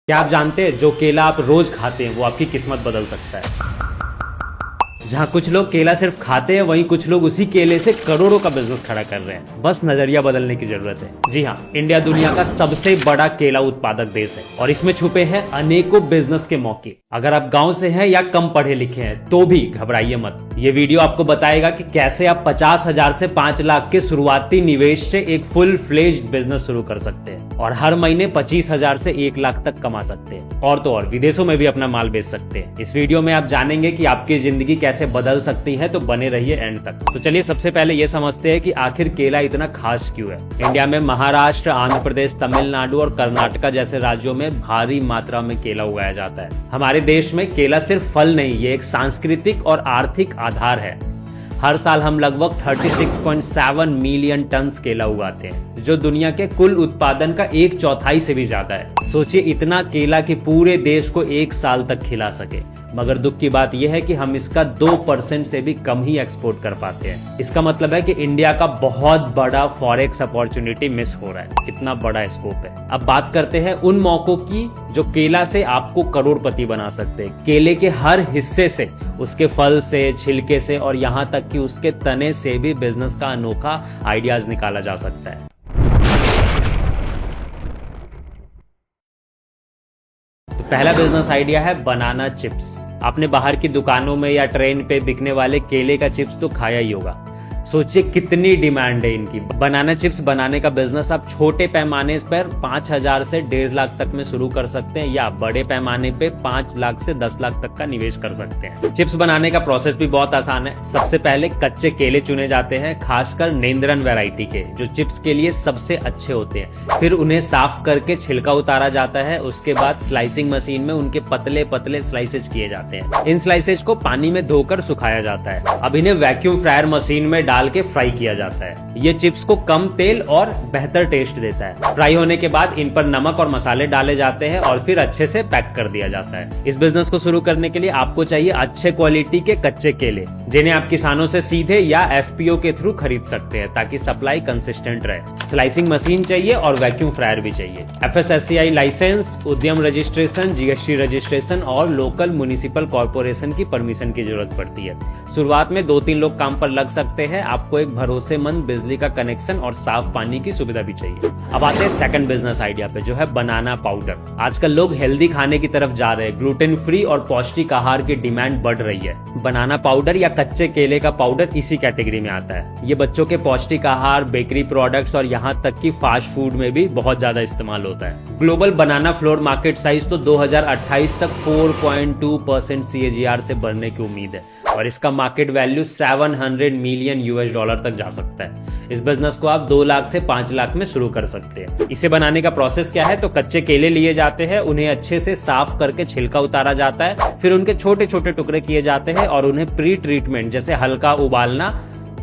क्या आप जानते हैं जो केला आप रोज खाते हैं वो आपकी किस्मत बदल सकता है। जहां कुछ लोग केला सिर्फ खाते हैं वहीं कुछ लोग उसी केले से करोड़ों का बिजनेस खड़ा कर रहे हैं। बस नजरिया बदलने की जरूरत है। जी हाँ, इंडिया दुनिया का सबसे बड़ा केला उत्पादक देश है और इसमें छुपे हैं अनेकों बिजनेस के मौके। अगर आप गांव से हैं या कम पढ़े लिखे हैं तो भी घबराइए मत। ये वीडियो आपको बताएगा कि कैसे आप 50,000 से 5 लाख के शुरुआती निवेश से एक फुल फ्लेज्ड बिजनेस शुरू कर सकते हैं और हर महीने 25,000 से 1 लाख तक कमा सकते हैं। और तो और विदेशों में भी अपना माल बेच सकते हैं। इस वीडियो में आप जानेंगे कि आपकी जिंदगी कैसे बदल सकती है, तो बने रहिए एंड तक। तो चलिए सबसे पहले ये समझते हैं कि आखिर केला इतना खास क्यों है। इंडिया में महाराष्ट्र, आंध्र प्रदेश, तमिलनाडु और कर्नाटक जैसे राज्यों में भारी मात्रा में केला उगाया जाता है। हमारे देश में केला सिर्फ फल नहीं, ये एक सांस्कृतिक और आर्थिक आधार है। हर साल हम लगभग 36.7 मिलियन टन केला उगाते हैं, जो दुनिया के कुल उत्पादन का 1/4 से भी ज्यादा है। सोचिए इतना केला कि पूरे देश को 1 साल तक खिला सके। मगर दुख की बात यह है कि हम इसका 2% से भी कम ही एक्सपोर्ट कर पाते हैं। इसका मतलब है कि इंडिया का बहुत बड़ा फॉरेक्स अपॉर्चुनिटी मिस हो रहा है। कितना बड़ा स्कोप है। अब बात करते हैं उन मौकों की जो केला से आपको करोड़पति बना सकते हैं। केले के हर हिस्से से, उसके फल से, छिलके से और यहां तक कि उसके तने से भी बिजनेस का अनोखा आइडियाज निकाला जा सकता है। पहला बिजनेस आइडिया है बनाना चिप्स। आपने बाहर की दुकानों में या ट्रेन पे बिकने वाले केले का चिप्स तो खाया ही होगा। सोचिए कितनी डिमांड है इनकी। बनाना चिप्स बनाने का बिजनेस आप छोटे पैमाने पर 5,000 से 1.5 लाख तक में शुरू कर सकते हैं या बड़े पैमाने पे 5 लाख से 10 लाख तक का निवेश कर सकते हैं। चिप्स बनाने का प्रोसेस भी बहुत आसान है। सबसे पहले कच्चे केले चुने जाते हैं, खासकर नेंद्रन वैरायटी के, जो चिप्स के लिए सबसे अच्छे होते हैं। फिर उन्हें साफ करके छिलका उतारा जाता है। उसके बाद स्लाइसिंग मशीन में उनके पतले पतले स्लाइसेज किए जाते हैं। इन स्लाइसेज को पानी में धोकर सुखाया जाता है। अब इन्हें वैक्यूम फ्रायर मशीन में डाल के फ्राई किया जाता है। ये चिप्स को कम तेल और बेहतर टेस्ट देता है। फ्राई होने के बाद इन पर नमक और मसाले डाले जाते हैं और फिर अच्छे से पैक कर दिया जाता है। इस बिजनेस को शुरू करने के लिए आपको चाहिए अच्छे क्वालिटी के कच्चे केले, जिन्हें आप किसानों से सीधे या एफपीओ के थ्रू खरीद सकते हैं ताकि सप्लाई कंसिस्टेंट रहे। स्लाइसिंग मशीन चाहिए और वैक्यूम फ्रायर भी चाहिए। FSSAI लाइसेंस, उद्यम रजिस्ट्रेशन, GST रजिस्ट्रेशन और लोकल म्युनिसिपल कॉर्पोरेशन की परमिशन की जरूरत पड़ती है। शुरुआत में 2-3 लोग काम पर लग सकते हैं। आपको एक भरोसेमंद बिजली का कनेक्शन और साफ पानी की सुविधा भी चाहिए। अब आते हैं सेकंड बिजनेस आइडिया पे, जो है बनाना पाउडर। आजकल लोग हेल्दी खाने की तरफ जा रहे हैं। ग्लूटेन फ्री और पौष्टिक आहार की डिमांड बढ़ रही है। बनाना पाउडर या कच्चे केले का पाउडर इसी कैटेगरी में आता है। ये बच्चों के पौष्टिक आहार, बेकरी प्रोडक्ट्स और यहाँ तक कि फास्ट फूड में भी बहुत ज्यादा इस्तेमाल होता है। ग्लोबल बनाना फ्लोर मार्केट साइज तो 2028 तक 4.2% CAGR से बढ़ने की उम्मीद है और इसका मार्केट वैल्यू $700 मिलियन तक जा सकता है। इस बिजनेस को आप 2 लाख से 5 लाख में शुरू कर सकते हैं। इसे बनाने का प्रोसेस क्या है, तो कच्चे केले लिए जाते हैं, उन्हें अच्छे से साफ करके छिलका उतारा जाता है, फिर उनके छोटे छोटे टुकड़े किए जाते हैं और उन्हें प्री ट्रीटमेंट जैसे हल्का उबालना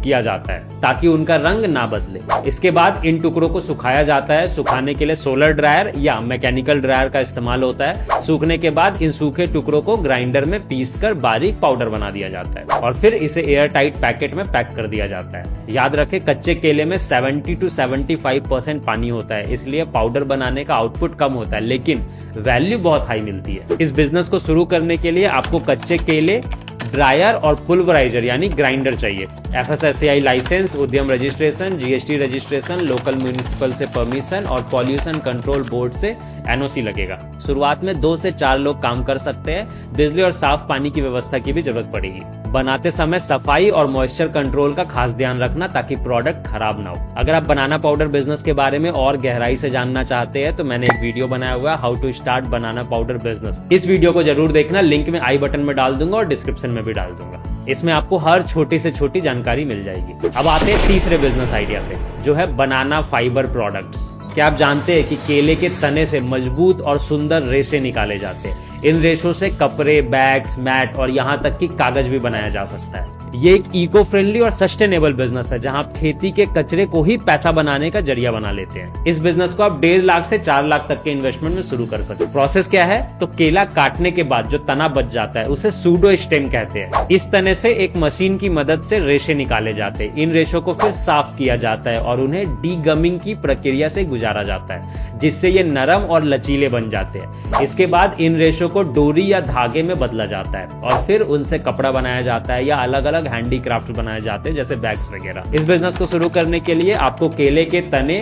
किया जाता है ताकि उनका रंग ना बदले। इसके बाद इन टुकड़ों को सुखाया जाता है। सुखाने के लिए सोलर ड्रायर या मैकेनिकल ड्रायर का इस्तेमाल होता है। सूखने के बाद इन सूखे टुकड़ों को ग्राइंडर में पीसकर बारीक पाउडर बना दिया जाता है और फिर इसे एयर टाइट पैकेट में पैक कर दिया जाता है। याद रखें, कच्चे केले में 70 to 75% पानी होता है, इसलिए पाउडर बनाने का आउटपुट कम होता है लेकिन वैल्यू बहुत हाई मिलती है। इस बिजनेस को शुरू करने के लिए आपको कच्चे केले, ड्रायर और पुल्वराइजर यानी ग्राइंडर चाहिए। FSSAI लाइसेंस, उद्यम registration, GST registration, local municipal से परमिशन और पॉल्यूशन कंट्रोल बोर्ड से NOC लगेगा। शुरुआत में 2 से 4 लोग काम कर सकते हैं। बिजली और साफ पानी की व्यवस्था की भी जरूरत पड़ेगी। बनाते समय सफाई और मॉइस्चर कंट्रोल का खास ध्यान रखना ताकि प्रोडक्ट खराब ना हो। अगर आप बनाना पाउडर बिजनेस के बारे में और गहराई से जानना चाहते हैं तो मैंने एक वीडियो बनाया हुआ है, how to start banana powder business. इस वीडियो को जरूर देखना, लिंक में आई बटन में डाल दूंगा और डिस्क्रिप्शन में भी डाल दूंगा। इसमें आपको हर छोटी से छोटी जानकारी मिल जाएगी। अब आते हैं तीसरे बिजनेस आइडिया पे, जो है बनाना फाइबर प्रोडक्ट्स। क्या आप जानते हैं कि केले के तने से मजबूत और सुंदर रेशे निकाले जाते हैं। इन रेशों से कपड़े, बैग्स, मैट और यहाँ तक कि कागज भी बनाया जा सकता है। ये एक इको फ्रेंडली और सस्टेनेबल बिजनेस है जहां आप खेती के कचरे को ही पैसा बनाने का जरिया बना लेते हैं। इस बिजनेस को आप 1.5 लाख से 4 लाख तक के इन्वेस्टमेंट में शुरू कर सकते हैं। प्रोसेस क्या है? तो केला काटने के बाद जो तना बच जाता है उसे सूडो स्टेम कहते हैं। इस तने से एक मशीन की मदद से रेशे निकाले जाते हैं। इन रेशों को फिर साफ किया जाता है और उन्हें डीगमिंग की प्रक्रिया से गुजारा जाता है, जिससे ये नरम और लचीले बन जाते हैं। इसके बाद इन रेशों को डोरी या धागे में बदला जाता है और फिर उनसे कपड़ा बनाया जाता है या अलग अलग हैंडीक्राफ्ट बनाए जाते हैं, जैसे बैग्स वगैरह। इस बिजनेस को शुरू करने के लिए आपको केले के तने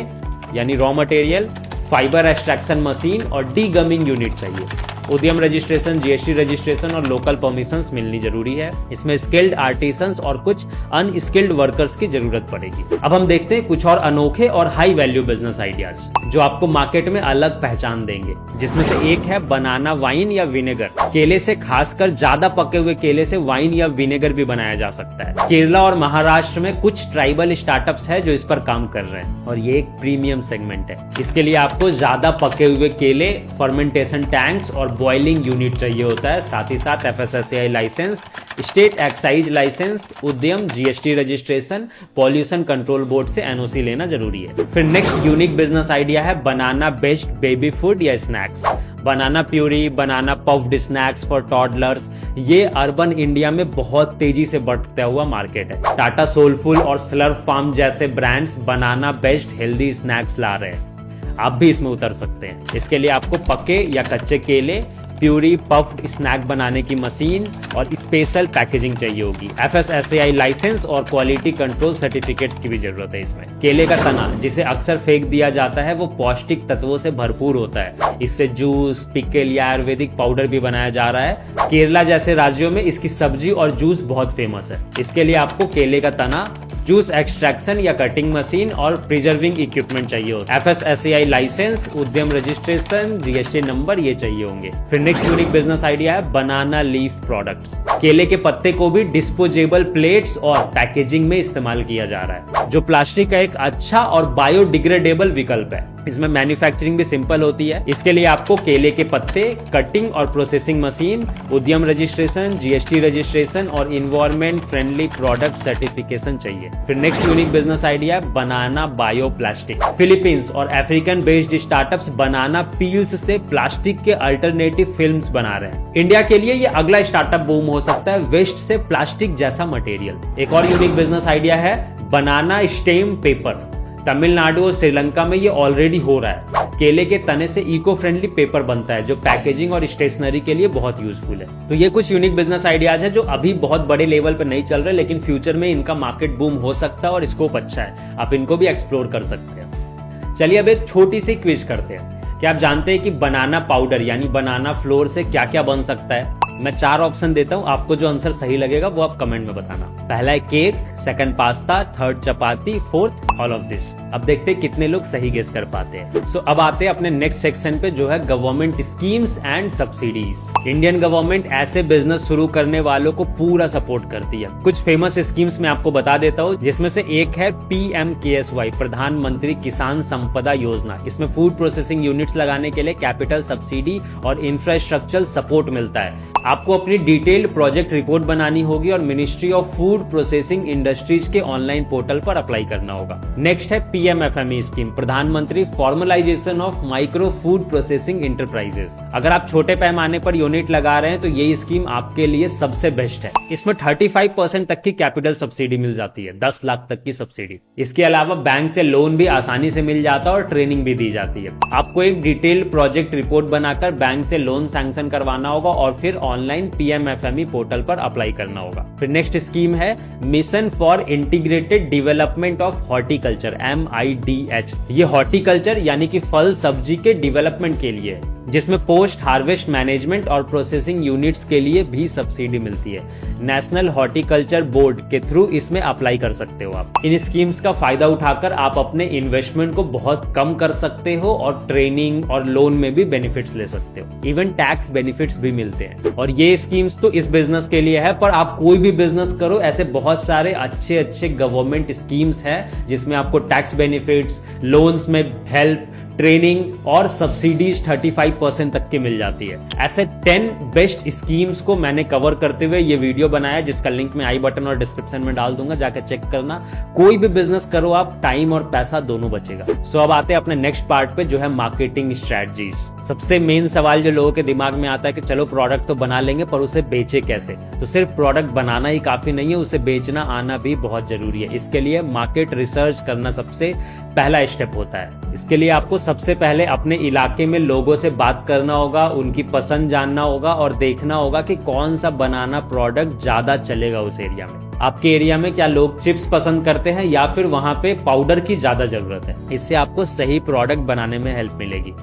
यानी raw material, fibre extraction machine और डीगमिंग यूनिट चाहिए। उद्यम रजिस्ट्रेशन, जीएसटी रजिस्ट्रेशन और लोकल परमिशंस मिलनी जरूरी है। इसमें स्किल्ड आर्टिसंस और कुछ अनस्किल्ड वर्कर्स की जरूरत पड़ेगी। अब हम देखते हैं कुछ और अनोखे और हाई वैल्यू बिजनेस आइडियाज जो आपको मार्केट में अलग पहचान देंगे, जिसमें से एक है बनाना वाइन या विनेगर। केले से, खासकर ज्यादा पके हुए केले से वाइन या विनेगर भी बनाया जा सकता है। केरला और महाराष्ट्र में कुछ ट्राइबल स्टार्टअप्स है जो इस पर काम कर रहे हैं और ये एक प्रीमियम सेगमेंट है। इसके लिए आपको ज्यादा पके हुए केले, फर्मेंटेशन टैंक्स और बॉइलिंग यूनिट चाहिए होता है। साथ ही साथ FSSAI licence, state excise licence, उद्यम GST registration, pollution control board से NOC लेना जरूरी है। फिर नेक्स्ट यूनिक बिजनेस आइडिया है बनाना बेस्ड बेबी फूड या snacks. Banana puree, banana puffed snacks for toddlers, ये अर्बन इंडिया में बहुत तेजी से बढ़ता हुआ मार्केट है। टाटा सोलफुल और स्लर्प फार्म जैसे ब्रांड्स बनाना बेस्ड हेल्दी स्नैक्स ला रहे हैं। आप भी इसमें उतर सकते हैं। इसके लिए आपको पके या कच्चे केले, प्यूरी, पफ्ड स्नैक बनाने की मशीन और स्पेशल पैकेजिंग चाहिए होगी। FSSAI लाइसेंस और क्वालिटी कंट्रोल सर्टिफिकेट्स की भी जरूरत है इसमें। केले का तना, जिसे अक्सर फेंक दिया जाता है, वो पौष्टिक तत्वों से भरपूर होता है। इससे जूस, पिकल या आयुर्वेदिक पाउडर भी बनाया जा रहा है। केरला जैसे राज्यों में इसकी सब्जी और जूस बहुत फेमस है। इसके लिए आपको केले का तना, जूस एक्सट्रैक्शन या कटिंग मशीन और प्रिजर्विंग इक्विपमेंट चाहिए होगा। FSSAI लाइसेंस, उद्यम रजिस्ट्रेशन, GST नंबर ये चाहिए होंगे। फिर नेक्स्ट यूनिक बिजनेस आइडिया है बनाना लीफ प्रोडक्ट्स। केले के पत्ते को भी डिस्पोजेबल प्लेट्स और पैकेजिंग में इस्तेमाल किया जा रहा है, जो प्लास्टिक का एक अच्छा और बायोडिग्रेडेबल विकल्प है। इसमें मैन्युफैक्चरिंग भी सिंपल होती है। इसके लिए आपको केले के पत्ते, कटिंग और प्रोसेसिंग मशीन, उद्यम रजिस्ट्रेशन, GST रजिस्ट्रेशन और इन्वायरमेंट फ्रेंडली प्रोडक्ट सर्टिफिकेशन चाहिए। फिर नेक्स्ट यूनिक बिजनेस आइडिया बनाना बायो प्लास्टिक। फिलीपींस और अफ्रीकन बेस्ड स्टार्टअप्स बनाना पील्स से प्लास्टिक के अल्टरनेटिव फिल्म्स बना रहे हैं। इंडिया के लिए ये अगला स्टार्टअप बूम हो सकता है, वेस्ट से प्लास्टिक जैसा मटेरियल। एक और यूनिक बिजनेस आइडिया है बनाना स्टेम पेपर। तमिलनाडु और श्रीलंका में ये ऑलरेडी हो रहा है। केले के तने से इको फ्रेंडली पेपर बनता है जो पैकेजिंग और स्टेशनरी के लिए बहुत यूजफुल है। तो ये कुछ यूनिक बिजनेस आइडियाज है जो अभी बहुत बड़े लेवल पर नहीं चल रहे, लेकिन फ्यूचर में इनका मार्केट बूम हो सकता है और स्कोप अच्छा है। आप इनको भी एक्सप्लोर कर सकते हैं। चलिए अब एक छोटी सी क्विज करते हैं। क्या आप जानते हैं कि बनाना पाउडर यानी बनाना फ्लोर से क्या क्या बन सकता है? मैं 4 ऑप्शन देता हूं, आपको जो आंसर सही लगेगा वो आप कमेंट में बताना। पहला है cake, second pasta, third chapati, fourth all of this. अब देखते हैं कितने लोग सही गेस कर पाते हैं। सो अब आते हैं अपने नेक्स्ट सेक्शन पे, जो है government schemes and subsidies. Indian government ऐसे बिजनेस शुरू करने वालों को पूरा सपोर्ट करती है। कुछ फेमस स्कीम्स मैं आपको बता देता हूँ, जिसमें से एक है PMKSY, प्रधानमंत्री किसान संपदा योजना। इसमें फूड प्रोसेसिंग यूनिट्स लगाने के लिए कैपिटल सब्सिडी और इंफ्रास्ट्रक्चरल सपोर्ट मिलता है। आपको अपनी डिटेल्ड प्रोजेक्ट रिपोर्ट बनानी होगी और ministry of food processing industries के ऑनलाइन पोर्टल पर अप्लाई करना होगा। नेक्स्ट है PMFME स्कीम, प्रधानमंत्री formalisation of micro food processing enterprises. अगर आप छोटे पैमाने पर यूनिट लगा रहे हैं तो ये स्कीम आपके लिए सबसे बेस्ट है। इसमें 35% तक की कैपिटल सब्सिडी मिल जाती है, 10 लाख तक की सब्सिडी। इसके अलावा बैंक से लोन भी आसानी से मिल जाता है और ट्रेनिंग भी दी जाती है। आपको एक डिटेल्ड प्रोजेक्ट रिपोर्ट बनाकर बैंक से लोन सैंक्शन करवाना होगा और फिर ऑनलाइन PMFME पोर्टल पर अप्लाई करना होगा। फिर नेक्स्ट स्कीम है mission for integrated development of horticulture, MIDH। ये हॉर्टिकल्चर यानी कि फल सब्जी के डेवलपमेंट के लिए है, जिसमें पोस्ट हार्वेस्ट मैनेजमेंट और प्रोसेसिंग यूनिट्स के लिए भी सब्सिडी मिलती है। नेशनल हॉर्टिकल्चर बोर्ड के थ्रू इसमें अप्लाई कर सकते हो आप। इन स्कीम्स का फायदा उठाकर आप अपने इन्वेस्टमेंट को बहुत कम कर सकते हो और ट्रेनिंग और लोन में भी बेनिफिट्स ले सकते हो। इवन टैक्स बेनिफिट्स भी मिलते हैं। और ये स्कीम्स तो इस बिजनेस के लिए है, पर आप कोई भी बिजनेस करो, ऐसे बहुत सारे अच्छे गवर्नमेंट स्कीम्स है जिसमें आपको टैक्स बेनिफिट्स, लोन्स में हेल्प, ट्रेनिंग और सब्सिडीज 35% तक की मिल जाती है। ऐसे 10 बेस्ट स्कीम्स को मैंने कवर करते हुए ये वीडियो बनाया, जिसका लिंक मैं आई बटन और डिस्क्रिप्शन में डाल दूंगा, जाकर चेक करना। कोई भी बिजनेस करो आप, टाइम और पैसा दोनों बचेगा। सो अब आते हैं अपने नेक्स्ट पार्ट पे, जो है मार्केटिंग स्ट्रेटजीज। सबसे मेन सवाल जो लोगों के दिमाग में आता है कि चलो प्रोडक्ट तो बना लेंगे, पर उसे बेचे कैसे? तो सिर्फ प्रोडक्ट बनाना ही काफी नहीं है, उसे बेचना आना भी बहुत जरूरी है। इसके लिए मार्केट रिसर्च करना सबसे पहला स्टेप होता है। इसके लिए आपको सबसे पहले अपने इलाके में लोगों से बात करना होगा, उनकी पसंद जानना होगा और देखना होगा कि कौन सा बनाना प्रोडक्ट ज्यादा चलेगा उस एरिया में। आपके एरिया में क्या लोग चिप्स पसंद करते हैं या फिर वहां पे पाउडर की ज्यादा जरूरत है? इससे आपको सही प्रोडक्ट बनाने में हेल्प मिलेगी।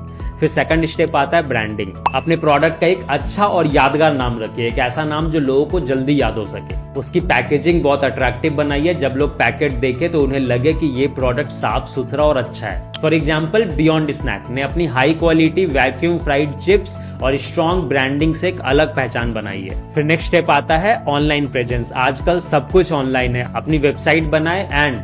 फिर सेकंड स्टेप आता है ब्रांडिंग। अपने प्रोडक्ट का एक अच्छा और यादगार नाम रखिए, एक ऐसा नाम जो लोगों को जल्दी याद हो सके। उसकी पैकेजिंग बहुत अट्रैक्टिव बनाइए, जब लोग पैकेट देखे तो उन्हें लगे कि ये प्रोडक्ट साफ सुथरा और अच्छा है। फॉर एग्जाम्पल, बियॉन्ड स्नैक ने अपनी high quality vacuum fried chips और स्ट्रॉन्ग ब्रांडिंग से एक अलग पहचान बनाई है। फिर नेक्स्ट स्टेप आता है ऑनलाइन प्रेजेंस। आजकल सब कुछ ऑनलाइन है। अपनी वेबसाइट बनाए and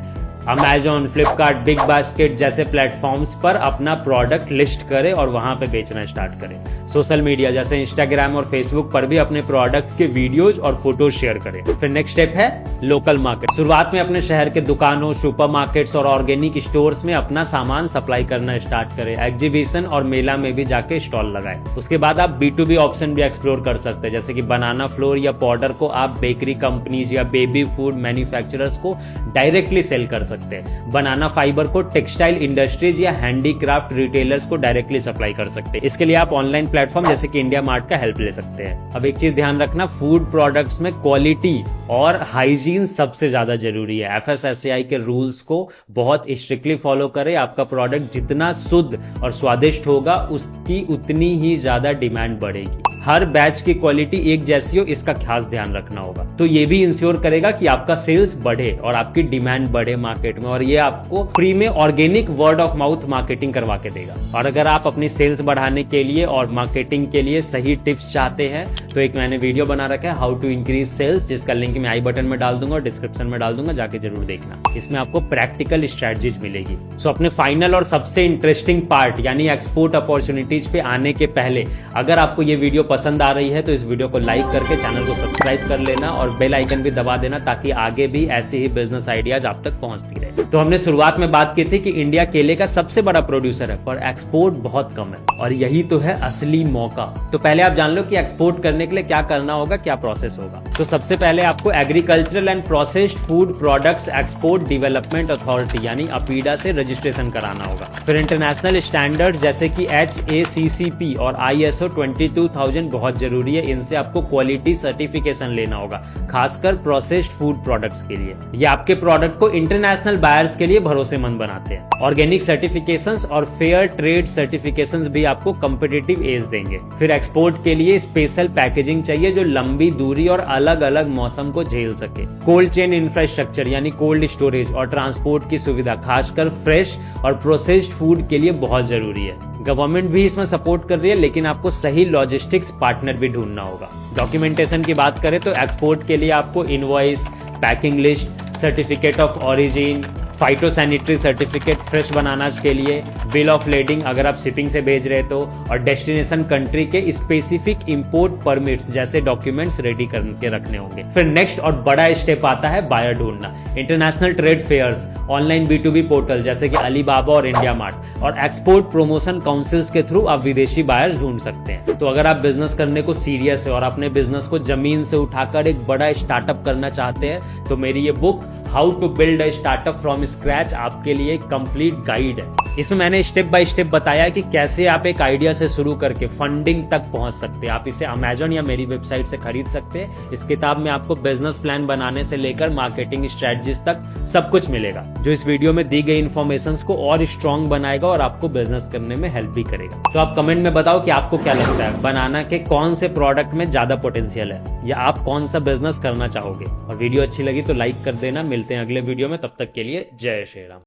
Amazon, Flipkart, big basket जैसे प्लेटफॉर्म्स पर अपना प्रोडक्ट लिस्ट करें और वहां पे बेचना स्टार्ट करें। सोशल मीडिया जैसे इंस्टाग्राम और फेसबुक पर भी अपने प्रोडक्ट के वीडियोज और फोटोज शेयर करें। फिर नेक्स्ट स्टेप है लोकल मार्केट। शुरुआत में अपने शहर के दुकानों, सुपरमार्केट्स और ऑर्गेनिक स्टोर्स में अपना सामान सप्लाई करना स्टार्ट करें। एग्जीबिशन और मेला में भी जाके स्टॉल लगाएं। उसके बाद आप B2B ऑप्शन भी एक्सप्लोर कर सकते हैं, जैसे कि बनाना फ्लोर या पाउडर को आप बेकरी कंपनीज या बेबी फूड मैन्युफैक्चरर्स को डायरेक्टली सेल कर सकते हैं। बनाना फाइबर को टेक्सटाइल इंडस्ट्रीज या हैंडीक्राफ्ट रिटेलर्स को डायरेक्टली सप्लाई कर सकते हैं। इसके लिए आप ऑनलाइन प्लेटफॉर्म जैसे कि इंडिया मार्ट का हेल्प ले सकते हैं। अब एक चीज ध्यान रखना, फूड प्रोडक्ट्स में क्वालिटी और हाइजीन सबसे ज्यादा जरूरी है। FSSAI के रूल्स को बहुत स्ट्रिक्टली फॉलो करें। आपका प्रोडक्ट जितना शुद्ध और स्वादिष्ट होगा, उसकी उतनी ही ज्यादा डिमांड बढ़ेगी। हर बैच की क्वालिटी एक जैसी हो, इसका खास ध्यान रखना होगा। तो ये भी इंश्योर करेगा कि आपका सेल्स बढ़े और आपकी डिमांड बढ़े मार्केट में, और ये आपको फ्री में organic word of mouth marketing करवा के देगा। और अगर आप अपनी सेल्स बढ़ाने के लिए और मार्केटिंग के लिए सही टिप्स चाहते हैं, तो एक मैंने वीडियो बना रखा है हाउ टू इंक्रीज सेल्स, जिसका लिंक मैं आई बटन में डाल दूंगा और डिस्क्रिप्शन में डाल दूंगा, जाके जरूर देखना। इसमें आपको प्रैक्टिकल स्ट्रेटजीज मिलेगी। सो अपने फाइनल और सबसे इंटरेस्टिंग पार्ट यानी एक्सपोर्ट अपॉर्चुनिटीज पे आने के पहले, अगर आपको ये वीडियो पसंद आ रही है तो इस वीडियो को लाइक करके चैनल को सब्सक्राइब कर लेना और बेल आइकन भी दबा देना, ताकि आगे भी ऐसे ही बिजनेस आइडियाज आप तक पहुंचती रहे। तो हमने शुरुआत में बात की थी कि इंडिया केले का सबसे बड़ा प्रोड्यूसर है, पर एक्सपोर्ट बहुत कम है, और यही तो है असली मौका। तो पहले आप जान लो कि एक्सपोर्ट करने के लिए क्या करना होगा, क्या प्रोसेस होगा। तो सबसे पहले आपको agricultural and processed food products export development authority यानी अपीडा से रजिस्ट्रेशन कराना होगा। फिर इंटरनेशनल स्टैंडर्ड जैसे कि HACCP और ISO 22000 बहुत जरूरी है। इनसे आपको क्वालिटी सर्टिफिकेशन लेना होगा, खासकर प्रोसेस्ड फूड प्रोडक्ट्स के लिए। ये आपके प्रोडक्ट को इंटरनेशनल बायर्स के लिए भरोसेमंद बनाते हैं। ऑर्गेनिक सर्टिफिकेशंस और फेयर ट्रेड सर्टिफिकेशंस भी आपको कॉम्पिटिटिव एज देंगे। फिर एक्सपोर्ट के लिए स्पेशल पैकेजिंग चाहिए जो लंबी दूरी और अलग अलग मौसम को झेल सके। कोल्ड चेन इंफ्रास्ट्रक्चर यानी कोल्ड स्टोरेज और ट्रांसपोर्ट की सुविधा खासकर फ्रेश और प्रोसेस्ड फूड के लिए बहुत जरूरी है। गवर्नमेंट भी इसमें सपोर्ट कर रही है, लेकिन आपको सही लॉजिस्टिक्स पार्टनर भी ढूंढना होगा। डॉक्यूमेंटेशन की बात करें तो एक्सपोर्ट के लिए आपको invoice, packing list, certificate of origin, phytosanitary certificate fresh bananas के लिए, बिल ऑफ लेडिंग अगर आप शिपिंग से भेज रहे तो, और डेस्टिनेशन कंट्री के स्पेसिफिक इंपोर्ट परमिट्स जैसे डॉक्यूमेंट्स रेडी करके रखने होंगे। फिर नेक्स्ट और बड़ा स्टेप आता है बायर ढूंढना। International trade fairs, online B2B portal जैसे कि अलीबाबा और इंडिया मार्ट और एक्सपोर्ट प्रमोशन काउंसिल्स के थ्रू आप विदेशी बायर्स ढूंढ सकते हैं। तो अगर आप बिजनेस करने को सीरियस है और अपने बिजनेस को जमीन से उठाकर एक बड़ा स्टार्टअप करना चाहते हैं, तो मेरी ये book how to build a startup from scratch आपके लिए कंप्लीट गाइड है। इसमें मैंने स्टेप बाय स्टेप बताया कि कैसे आप एक आइडिया से शुरू करके फंडिंग तक पहुंच सकते हैं। आप इसे अमेजॉन या मेरी वेबसाइट से खरीद सकते हैं। इस किताब में आपको बिजनेस प्लान बनाने से लेकर मार्केटिंग स्ट्रेटजीज तक सब कुछ मिलेगा, जो इस वीडियो में दी गई इन्फॉर्मेशन को और स्ट्रॉन्ग बनाएगा और आपको बिजनेस करने में हेल्प भी करेगा। तो आप कमेंट में बताओ कि आपको क्या लगता है, बनाना के कौन से प्रोडक्ट में ज्यादा पोटेंशियल है, या आप कौन सा बिजनेस करना चाहोगे। और वीडियो अच्छी लगी तो लाइक कर देना। मिलते हैं अगले वीडियो में, तब तक के लिए जय श्री राम।